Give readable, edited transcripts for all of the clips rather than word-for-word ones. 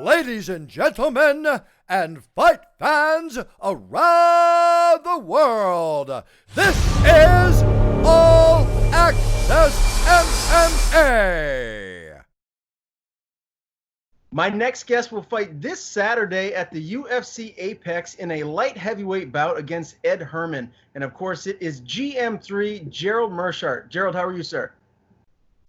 Ladies and gentlemen, and fight fans around the world, this is All Access MMA. My next guest will fight this Saturday at the UFC Apex in a light heavyweight bout against Ed Herman. And of course, it is GM3 Gerald Meerschaert. Gerald, how are you, sir?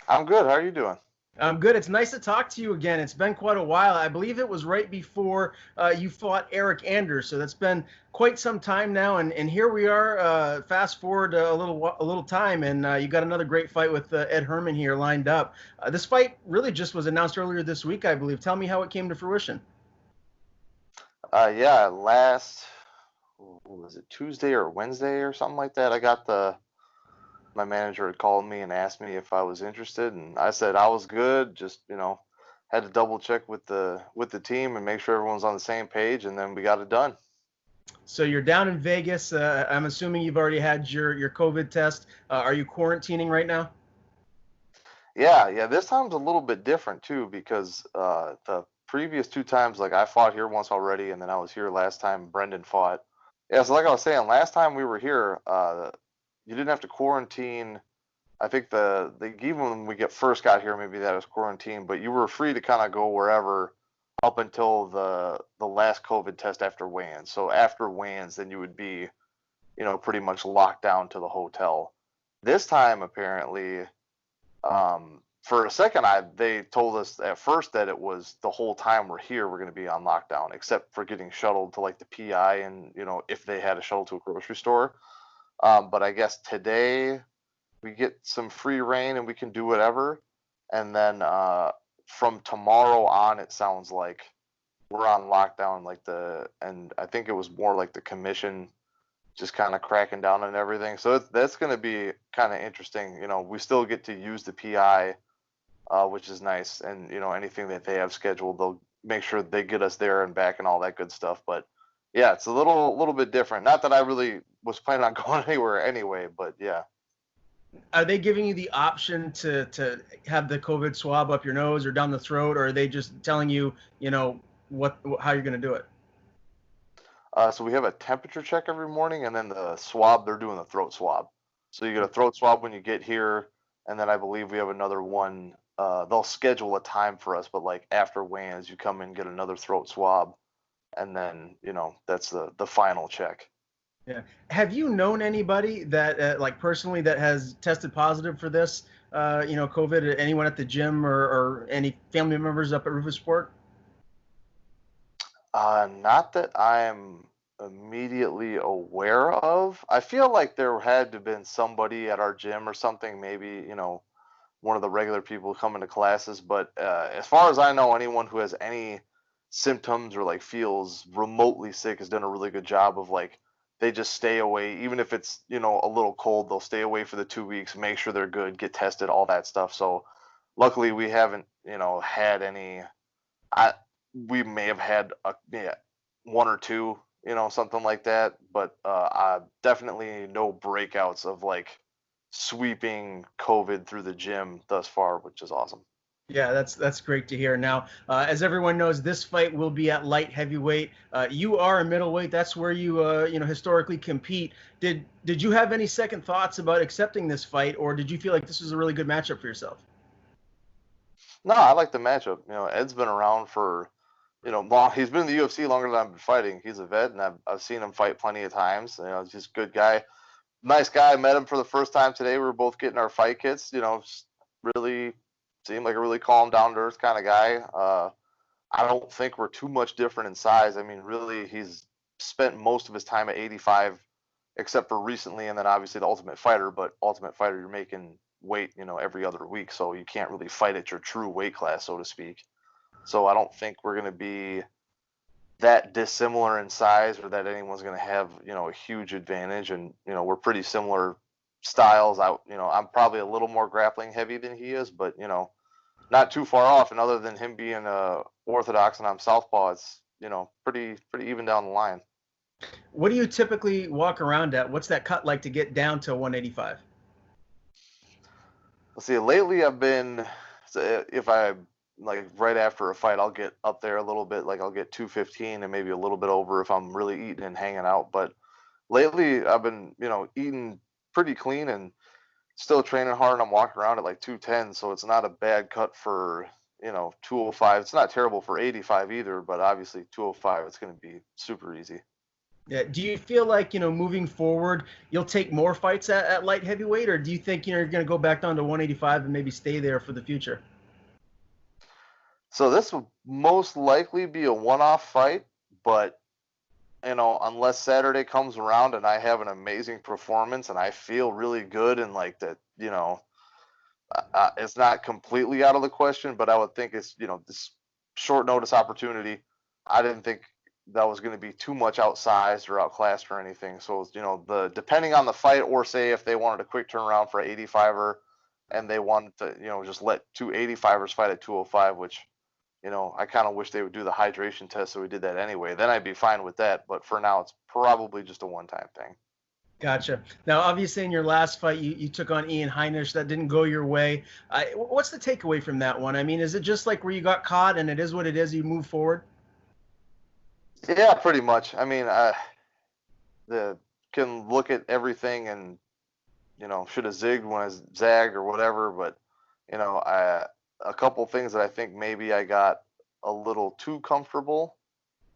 I'm good. How are you doing? I'm good. It's nice to talk to you again. It's been quite a while. I believe it was right before you fought Eric Anders, so that's been quite some time now. And here we are. Fast forward a little time, and you got another great fight with Ed Herman here lined up. This fight really just was announced earlier this week, I believe. Tell me how it came to fruition. Yeah, last was it Tuesday or Wednesday or something like that? I got my manager had called me and asked me if I was interested, and I said I was good. Just had to double check with the team and make sure everyone's on the same page, and then we got it done. So you're down in Vegas. I'm assuming you've already had your COVID test. Are you quarantining right now? Yeah. This time's a little bit different too, because the previous two times, like I fought here once already, and then I was here last time Brendan fought. Yeah, so like I was saying, last time we were here, you didn't have to quarantine. I think even when we first got here, maybe that was quarantine, but you were free to kind of go wherever up until the last COVID test after weigh-ins. So after weigh-ins, then you would be, pretty much locked down to the hotel. This time, apparently, for a second, they told us at first that it was the whole time we're here, we're going to be on lockdown, except for getting shuttled to like the PI and, if they had a shuttle to a grocery store. But I guess today we get some free reign and we can do whatever. And then from tomorrow on, it sounds like we're on lockdown. And I think it was more like the commission just kind of cracking down on everything. So that's going to be kind of interesting. We still get to use the PI, which is nice. And, anything that they have scheduled, they'll make sure they get us there and back and all that good stuff. But yeah, it's a little bit different. Not that I really was planning on going anywhere anyway, but yeah. Are they giving you the option to have the COVID swab up your nose or down the throat, or are they just telling you, how you're going to do it? So we have a temperature check every morning, and then the swab, they're doing the throat swab. So you get a throat swab when you get here, and then I believe we have another one. They'll schedule a time for us, but like after weigh-ins, you come in and get another throat swab. And then, that's the final check. Yeah. Have you known anybody that, personally, that has tested positive for this, COVID? Anyone at the gym or any family members up at Roufusport? Not that I'm immediately aware of. I feel like there had to have been somebody at our gym or something, maybe, one of the regular people coming to classes. But as far as I know, anyone who has any symptoms or feels remotely sick has done a really good job of they just stay away, even if it's a little cold, they'll stay away for the 2 weeks, make sure they're good, get tested, all that stuff. So luckily we haven't had any. We may have had one or two, something like that, but definitely no breakouts of sweeping COVID through the gym thus far, which is awesome. Yeah, that's great to hear. Now, as everyone knows, this fight will be at light heavyweight. You are a middleweight. That's where you historically compete. Did you have any second thoughts about accepting this fight, or did you feel like this was a really good matchup for yourself? No, I like the matchup. Ed's been around for long. He's been in the UFC longer than I've been fighting. He's a vet, and I've seen him fight plenty of times. He's just a good guy, nice guy. I met him for the first time today. We were both getting our fight kits. Really seemed like a really calm, down-to-earth kind of guy. I don't think we're too much different in size. I mean, really, he's spent most of his time at 85, except for recently, and then obviously the Ultimate Fighter. But Ultimate Fighter, you're making weight, every other week, so you can't really fight at your true weight class, so to speak. So I don't think we're going to be that dissimilar in size, or that anyone's going to have, a huge advantage. And we're pretty similar styles. I'm probably a little more grappling heavy than he is, but not too far off. And other than him being orthodox and I'm southpaw, it's pretty even down the line. What do you typically walk around at? What's that cut like to get down to 185? Let's see. Lately, I've been, if I like right after a fight, I'll get up there a little bit, like I'll get 215 and maybe a little bit over if I'm really eating and hanging out. But lately, I've been, eating pretty clean and still training hard. And I'm walking around at like 210, so it's not a bad cut for 205. It's not terrible for 85 either, but obviously 205, it's going to be super easy. Yeah. Do you feel like, moving forward, you'll take more fights at light heavyweight, or do you think, you're going to go back down to 185 and maybe stay there for the future? So this will most likely be a one-off fight, but unless Saturday comes around and I have an amazing performance and I feel really good and like that, it's not completely out of the question, but I would think it's, this short notice opportunity. I didn't think that was going to be too much outsized or outclassed or anything. So, depending on the fight, or say if they wanted a quick turnaround for an 85er and they wanted to, just let two 85ers fight at 205, which, I kind of wish they would do the hydration test, so we did that anyway. Then I'd be fine with that. But for now, it's probably just a one-time thing. Gotcha. Now, obviously, in your last fight, you took on Ian Heinisch. That didn't go your way. What's the takeaway from that one? I mean, is it just like where you got caught and it is what it is, you move forward? Yeah, pretty much. I mean, can look at everything and, should have zigged when I zagged or whatever. But, a couple things that I think maybe I got a little too comfortable.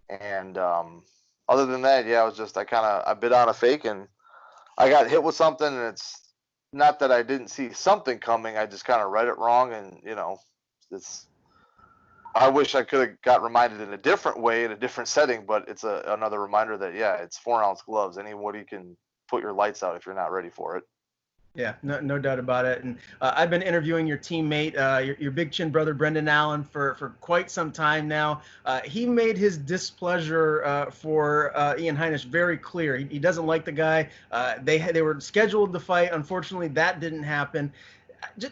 And other than that, yeah, I bit on a fake and I got hit with something. And it's not that I didn't see something coming. I just kind of read it wrong. And, I wish I could have got reminded in a different way, in a different setting, but it's another reminder that, yeah, it's 4-ounce gloves. Anybody can put your lights out if you're not ready for it. Yeah, no doubt about it. And I've been interviewing your teammate, your big chin brother, Brendan Allen, for quite some time now. He made his displeasure for Ian Heinisch very clear. He doesn't like the guy. They were scheduled to fight. Unfortunately, that didn't happen.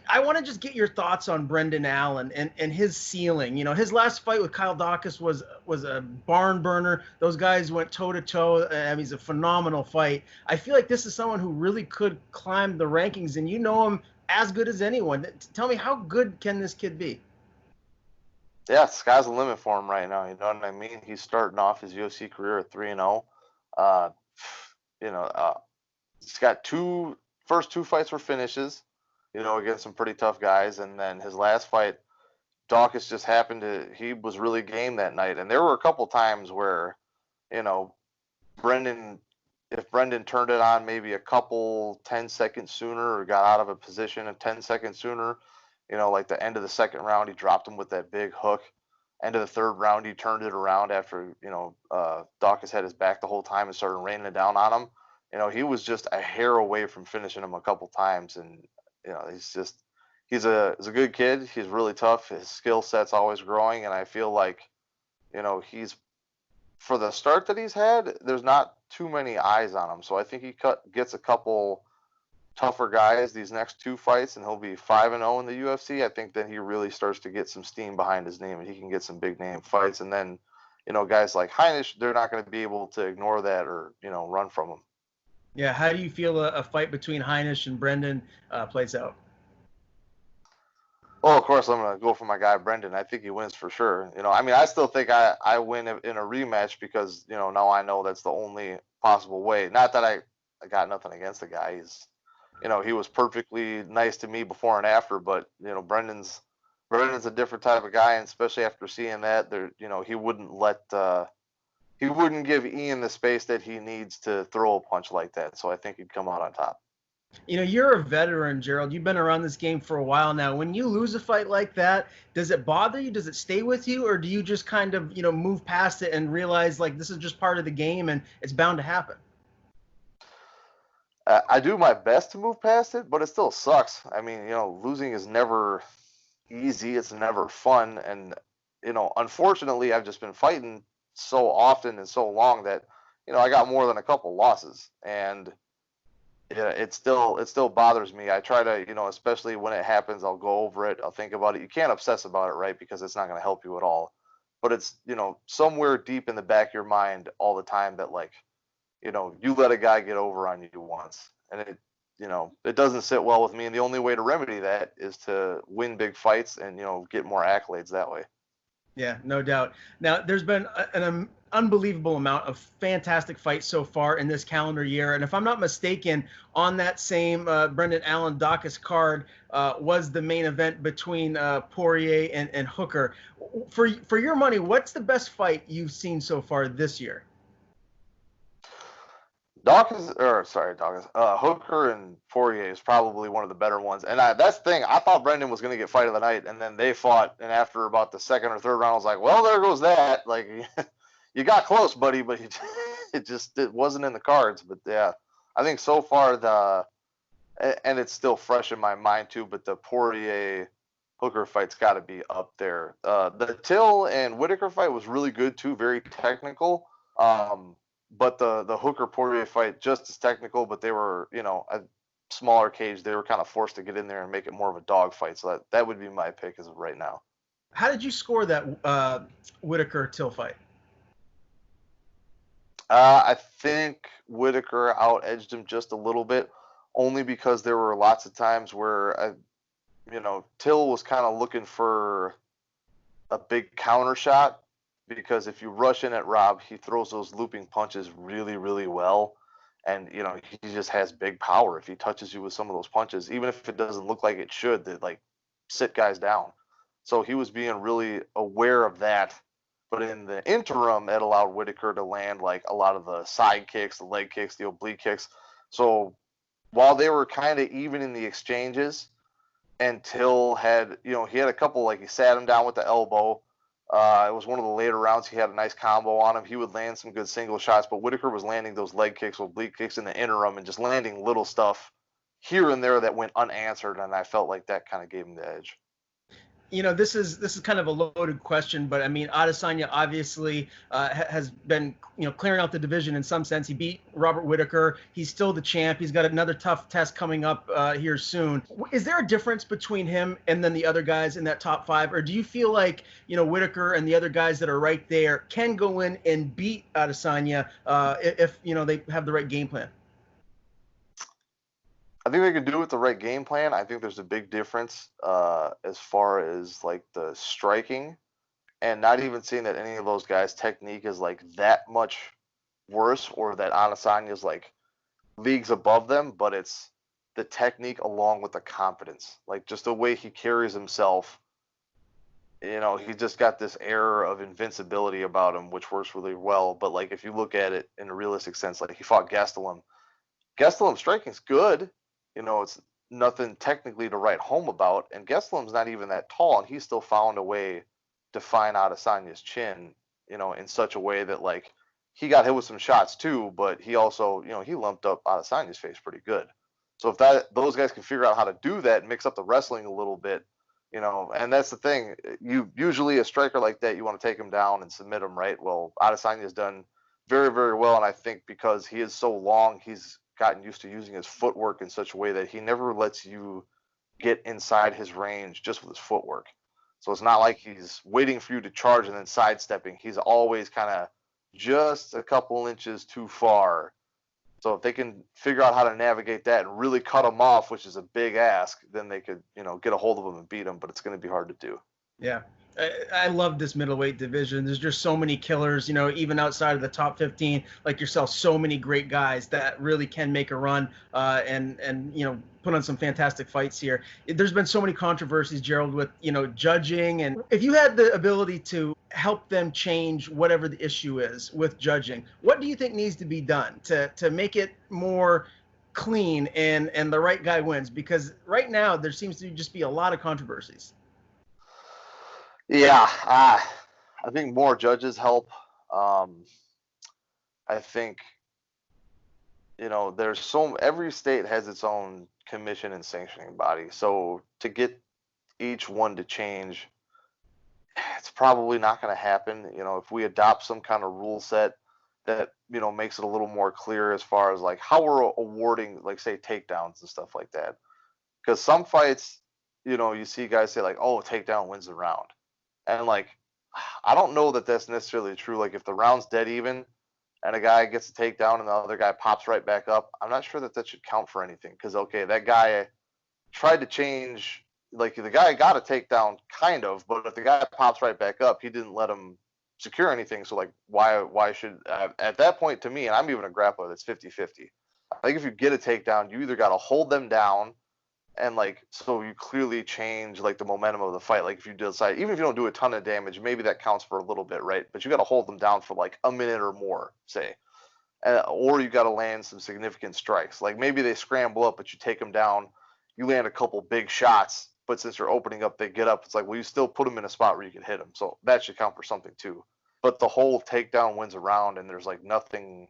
I want to just get your thoughts on Brendan Allen and his ceiling. His last fight with Kyle Dawkins was a barn burner. Those guys went toe to toe. I mean, it's a phenomenal fight. I feel like this is someone who really could climb the rankings, and you know him as good as anyone. Tell me, how good can this kid be? Yeah, sky's the limit for him right now. You know what I mean? He's starting off his UFC career at 3-0. He's got first two fights were finishes, against some pretty tough guys. And then his last fight, Dawkins just he was really game that night. And there were a couple times where, if Brendan turned it on maybe a couple 10 seconds sooner or got out of a position 10 seconds sooner, like the end of the second round, he dropped him with that big hook. End of the third round, he turned it around after, Dawkins had his back the whole time and started raining it down on him. He was just a hair away from finishing him a couple times. And, he's a good kid. He's really tough. His skill set's always growing. And I feel like, he's, for the start that he's had, there's not too many eyes on him. So I think he gets a couple tougher guys these next two fights and he'll be 5-0 in the UFC. I think then he really starts to get some steam behind his name and he can get some big name fights. And then, guys like Heinisch, they're not going to be able to ignore that or, run from him. Yeah, how do you feel a fight between Heinisch and Brendan plays out? Well, of course, I'm going to go for my guy, Brendan. I think he wins for sure. I still think I win in a rematch because, now I know that's the only possible way. Not that I got nothing against the guy. He's, he was perfectly nice to me before and after, but, Brendan's a different type of guy. And especially after seeing that, he wouldn't give Ian the space that he needs to throw a punch like that. So I think he'd come out on top. You're a veteran, Gerald. You've been around this game for a while now. When you lose a fight like that, does it bother you? Does it stay with you? Or do you just kind of, move past it and realize like this is just part of the game and it's bound to happen? I do my best to move past it, but it still sucks. I mean, losing is never easy. It's never fun. And, unfortunately, I've just been fighting so often and so long that, I got more than a couple losses. And yeah, it still bothers me. I try to, especially when it happens, I'll go over it. I'll think about it. You can't obsess about it, right? Because it's not going to help you at all. But it's, somewhere deep in the back of your mind all the time that like, you let a guy get over on you once. And it doesn't sit well with me. And the only way to remedy that is to win big fights and, get more accolades that way. Yeah, no doubt. Now, there's been an unbelievable amount of fantastic fights so far in this calendar year. And if I'm not mistaken, on that same Brendan Allen Dacus card was the main event between Poirier and Hooker. For your money, what's the best fight you've seen so far this year? Hooker and Poirier is probably one of the better ones. And that's the thing. I thought Brendan was going to get fight of the night, and then they fought. And after about the second or third round, I was like, well, there goes that. Like, you got close, buddy, but it wasn't in the cards. But yeah, I think so far and it's still fresh in my mind too, but the Poirier Hooker fight's got to be up there. The Till and Whitaker fight was really good too, very technical. But the Hooker Poirier fight just as technical, but they were, a smaller cage. They were kind of forced to get in there and make it more of a dog fight. So that would be my pick as of right now. How did you score that Whitaker Till fight? I think Whitaker out-edged him just a little bit, only because there were lots of times where, Till was kind of looking for a big counter shot, because if you rush in at Rob, he throws those looping punches really, really well. And, he just has big power. If he touches you with some of those punches, even if it doesn't look like it should, they sit guys down. So he was being really aware of that. But in the interim, it allowed Whitaker to land a lot of the side kicks, the leg kicks, the oblique kicks. So while they were kind of even in the exchanges, and Till had, he had a couple, he sat him down with the elbow. It was one of the later rounds. He had a nice combo on him. He would land some good single shots, but Whitaker was landing those leg kicks, oblique kicks in the interim, and just landing little stuff here and there that went unanswered, and I felt like that kind of gave him the edge. This is kind of a loaded question, but I mean, Adesanya obviously has been, clearing out the division in some sense. He beat Robert Whitaker. He's still the champ. He's got another tough test coming up here soon. Is there a difference between him and then the other guys in that top five, or do you feel like, Whitaker and the other guys that are right there can go in and beat Adesanya if they have the right game plan? I think they can do it with the right game plan. I think there's a big difference as far as the striking, and not even seeing that any of those guys' technique is that much worse, or that Adesanya is leagues above them, but it's the technique along with the confidence, just the way he carries himself. He just got this air of invincibility about him, which works really well. But if you look at it in a realistic sense, he fought Gastelum. Gastelum's striking's good. It's nothing technically to write home about. And Gastelum's not even that tall, and he still found a way to find Adesanya's chin, in such a way that he got hit with some shots too, but he also, he lumped up Adesanya's face pretty good. So if those guys can figure out how to do that and mix up the wrestling a little bit, and that's the thing. You usually a striker like that, you want to take him down and submit him, right? Well, Adesanya's done very, very well, and I think because he is so long, he's gotten used to using his footwork in such a way that he never lets you get inside his range just with his footwork. So it's not like he's waiting for you to charge and then sidestepping. He's always kind of just a couple inches too far. So if they can figure out how to navigate that and really cut him off, which is a big ask, then they could, get a hold of him and beat him, but it's going to be hard to do. Yeah. I love this middleweight division. There's just so many killers, even outside of the top 15, like yourself, so many great guys that really can make a run and put on some fantastic fights here. There's been so many controversies, Gerald, with, judging. And if you had the ability to help them change whatever the issue is with judging, what do you think needs to be done to make it more clean and the right guy wins? Because right now there seems to just be a lot of controversies. Yeah, I think more judges help. I think, every state has its own commission and sanctioning body. So to get each one to change, it's probably not going to happen. If we adopt some kind of rule set that, makes it a little more clear as far as how we're awarding, say, takedowns and stuff like that. Because some fights, you see guys say oh, takedown wins the round. And I don't know that that's necessarily true. If the round's dead even, and a guy gets a takedown and the other guy pops right back up, I'm not sure that that should count for anything. Because, okay, that guy tried to change, like the guy got a takedown kind of, but if the guy pops right back up, he didn't let him secure anything. So like, why should, at that point to me, and I'm even a grappler that's 50-50. I think if you get a takedown, you either got to hold them down and like, so you clearly change like the momentum of the fight. Like if you decide, even if you don't do a ton of damage, maybe that counts for a little bit, right? But you got to hold them down for like a minute or more, say. Or you got to land some significant strikes. Like maybe they scramble up, but you take them down, you land a couple big shots, but since you're opening up, they get up. It's like, well, you still put them in a spot where you can hit them. So that should count for something too. But the whole takedown wins a round and there's like nothing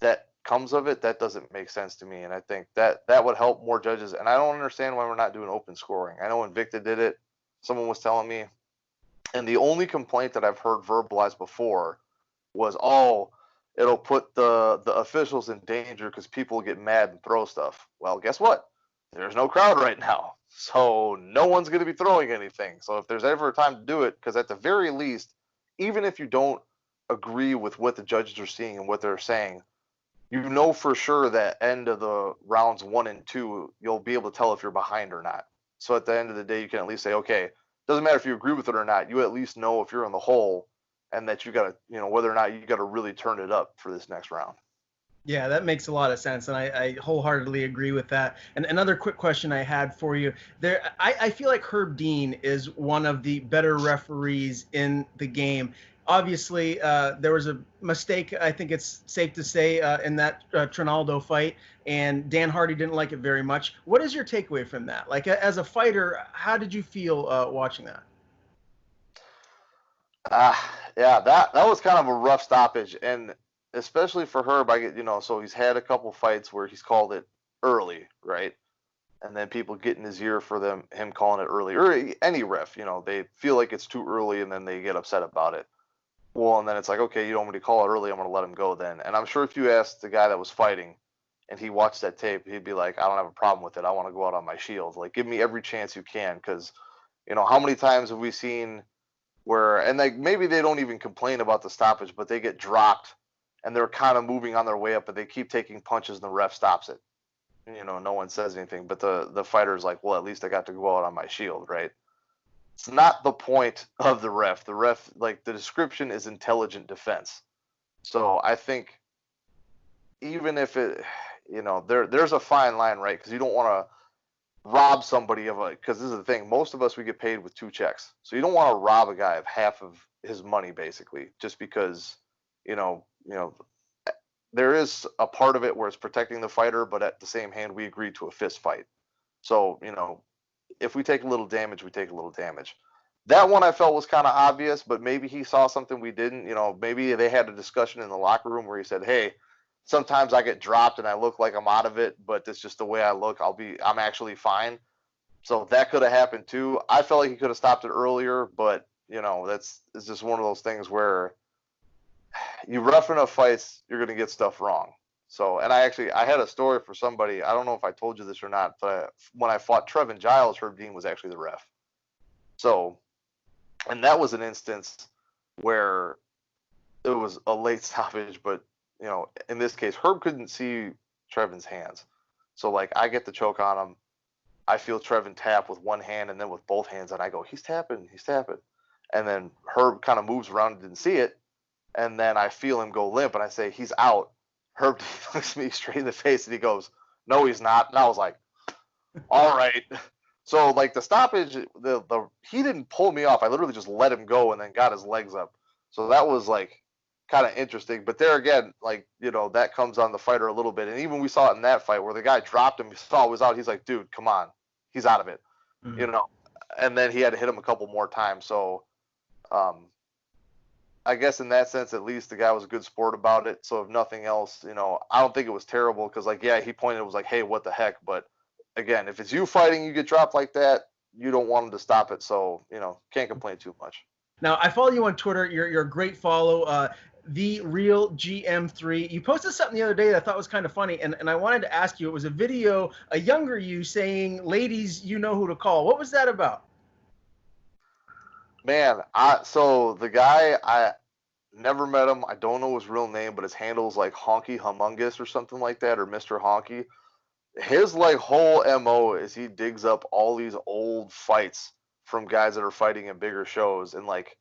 that comes of it, that doesn't make sense to me. And I think that would help more judges. And I don't understand why we're not doing open scoring. I know Invicta did it. Someone was telling me. And the only complaint that I've heard verbalized before was, oh, it'll put the officials in danger because people get mad and throw stuff. Well, guess what? There's no crowd right now. So no one's going to be throwing anything. So if there's ever a time to do it, because at the very least, even if you don't agree with what the judges are seeing and what they're saying, you know for sure that end of the rounds 1 and 2, you'll be able to tell if you're behind or not. So at the end of the day, you can at least say, okay, doesn't matter if you agree with it or not, you at least know if you're in the hole and that you got to, you know, whether or not you got to really turn it up for this next round. Yeah, that makes a lot of sense, and I wholeheartedly agree with that. And another quick question I had for you, I feel like Herb Dean is one of the better referees in the game. Obviously, there was a mistake, I think it's safe to say, in that Trinaldo fight, and Dan Hardy didn't like it very much. What is your takeaway from that? Like, as a fighter, how did you feel watching that? Yeah, that was kind of a rough stoppage, and especially for Herb, I get, you know, so he's had a couple fights where he's called it early, right? And then people get in his ear for him calling it early, or any ref, you know, they feel like it's too early and then they get upset about it. Well, and then it's like, okay, you don't want me to call it early, I'm going to let him go then. And I'm sure if you asked the guy that was fighting and he watched that tape, he'd be like, I don't have a problem with it. I want to go out on my shield. Like, give me every chance you can, because, you know, how many times have we seen where, and like maybe they don't even complain about the stoppage, but they get dropped and they're kind of moving on their way up, but they keep taking punches and the ref stops it. You know, no one says anything, but the fighter's like, well, at least I got to go out on my shield, right? It's not the point of the ref. The ref, like, the description is intelligent defense. So I think even if it, you know, there's a fine line, right? Because you don't want to rob somebody of because this is the thing, most of us, we get paid with 2 checks. So you don't want to rob a guy of half of his money, basically, just because, you know, there is a part of it where it's protecting the fighter, but at the same hand, we agreed to a fist fight. So, you know, if we take a little damage, we take a little damage. That one I felt was kind of obvious, but maybe he saw something we didn't. You know, maybe they had a discussion in the locker room where he said, hey, sometimes I get dropped and I look like I'm out of it, but it's just the way I look. I'm actually fine. So that could have happened too. I felt like he could have stopped it earlier, but, you know, it's just one of those things where you rough enough fights, you're going to get stuff wrong. So, and I had a story for somebody. I don't know if I told you this or not, but when I fought Trevin Giles, Herb Dean was actually the ref. So, and that was an instance where it was a late stoppage, but, you know, in this case, Herb couldn't see Trevin's hands. So, like, I get the choke on him. I feel Trevin tap with one hand and then with both hands, and I go, he's tapping. And then Herb kind of moves around and didn't see it. And then I feel him go limp, and I say, he's out. Herb looks me straight in the face, and he goes, no, he's not. And I was like, all right. So, like, the stoppage, he didn't pull me off. I literally just let him go and then got his legs up. So that was, like, kind of interesting. But there again, like, you know, that comes on the fighter a little bit. And even we saw it in that fight where the guy dropped him, he saw it was out. He's like, dude, come on. He's out of it. Mm-hmm. You know. And then he had to hit him a couple more times. So, I guess in that sense, at least the guy was a good sport about it. So if nothing else, you know, I don't think it was terrible because, like, yeah, he pointed, it was like, hey, what the heck? But again, if it's you fighting, you get dropped like that, you don't want him to stop it. So, you know, can't complain too much. Now, I follow you on Twitter. You're a great follow. The Real GM3. You posted something the other day that I thought was kind of funny, and I wanted to ask you. It was a video, a younger you saying, ladies, you know who to call. What was that about? Man, so the guy, Never met him. I don't know his real name, but his handle's like Honky Humongous or something like that, or Mr. Honky. His like whole MO is he digs up all these old fights from guys that are fighting in bigger shows, and like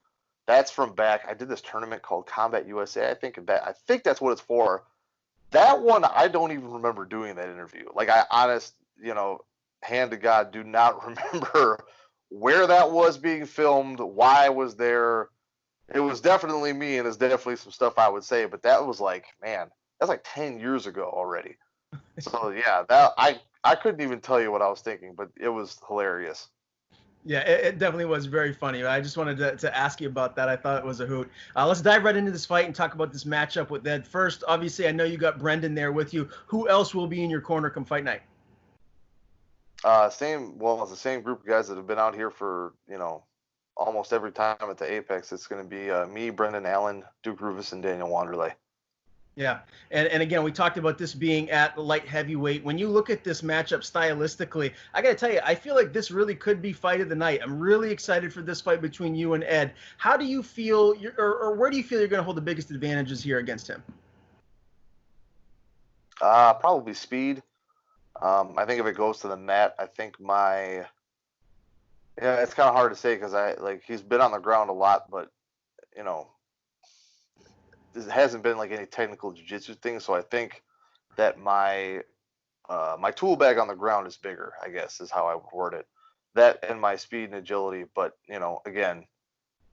that's from back. I did this tournament called Combat USA. I think that's what it's for. That one I don't even remember doing that interview. Like I honest, hand to God, do not remember where that was being filmed, why I was there. It was definitely me, and there's definitely some stuff I would say, but that was like, man, that's like 10 years ago already. So yeah, that I couldn't even tell you what I was thinking, but it was hilarious. Yeah, it definitely was very funny. I just wanted to ask you about that. I thought it was a hoot. Let's dive right into this fight and talk about this matchup with Ed. First, obviously, I know you got Brendan there with you. Who else will be in your corner come fight night? It's the same group of guys that have been out here for, almost every time at the Apex. It's going to be me, Brendan Allen, Duke Rufus, and Daniel Wanderlei. Yeah, and again, we talked about this being at light heavyweight. When you look at this matchup stylistically, I got to tell you, I feel like this really could be fight of the night. I'm really excited for this fight between you and Ed. How do you feel, or where do you feel you're going to hold the biggest advantages here against him? Probably speed. I think if it goes to the mat, I think it's kind of hard to say because he's been on the ground a lot, but this hasn't been like any technical jiu-jitsu thing. So I think that my tool bag on the ground is bigger, I guess is how I would word it. That and my speed and agility, but again,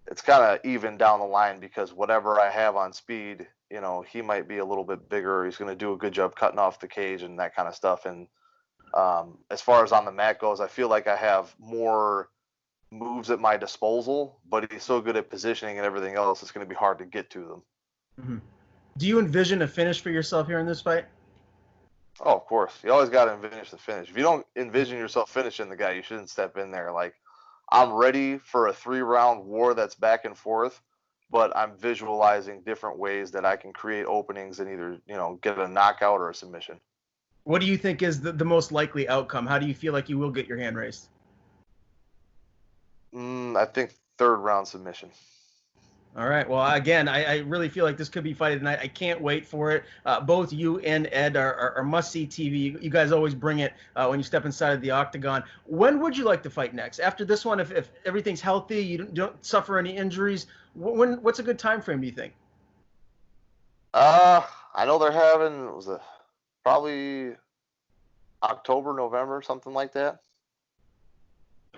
it's kind of even down the line because whatever I have on speed, he might be a little bit bigger. He's going to do a good job cutting off the cage and that kind of stuff. And as far as on the mat goes, I feel like I have more moves at my disposal, but he's so good at positioning and everything else, it's going to be hard to get to them. Mm-hmm. Do you envision a finish for yourself here in this fight? Oh, of course. You always got to envision the finish. If you don't envision yourself finishing the guy, you shouldn't step in there. Like, I'm ready for a 3-round war that's back and forth, but I'm visualizing different ways that I can create openings and either, get a knockout or a submission. What do you think is the most likely outcome? How do you feel like you will get your hand raised? I think 3rd round submission. All right. Well, again, I really feel like this could be fight of the night. I can't wait for it. Both you and Ed are must-see TV. You guys always bring it when you step inside of the octagon. When would you like to fight next? After this one, if everything's healthy, you don't suffer any injuries, what's a good time frame, do you think? I know they're having, probably October, November, something like that.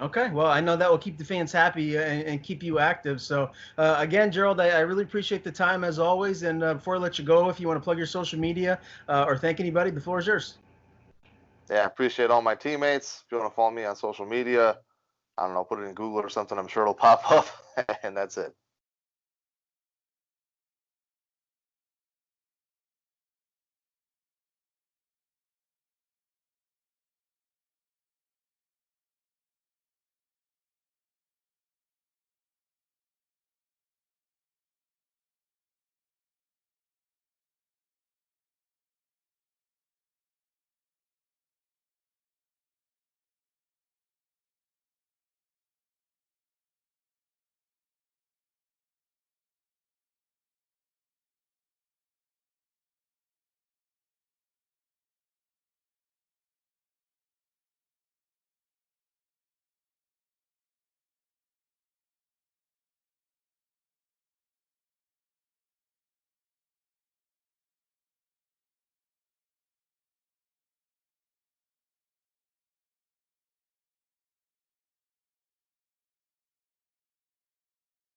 Okay, well, I know that will keep the fans happy and keep you active. So, again, Gerald, I really appreciate the time as always. And before I let you go, if you want to plug your social media or thank anybody, the floor is yours. Yeah, I appreciate all my teammates. If you want to follow me on social media, I don't know, put it in Google or something. I'm sure it'll pop up, and that's it.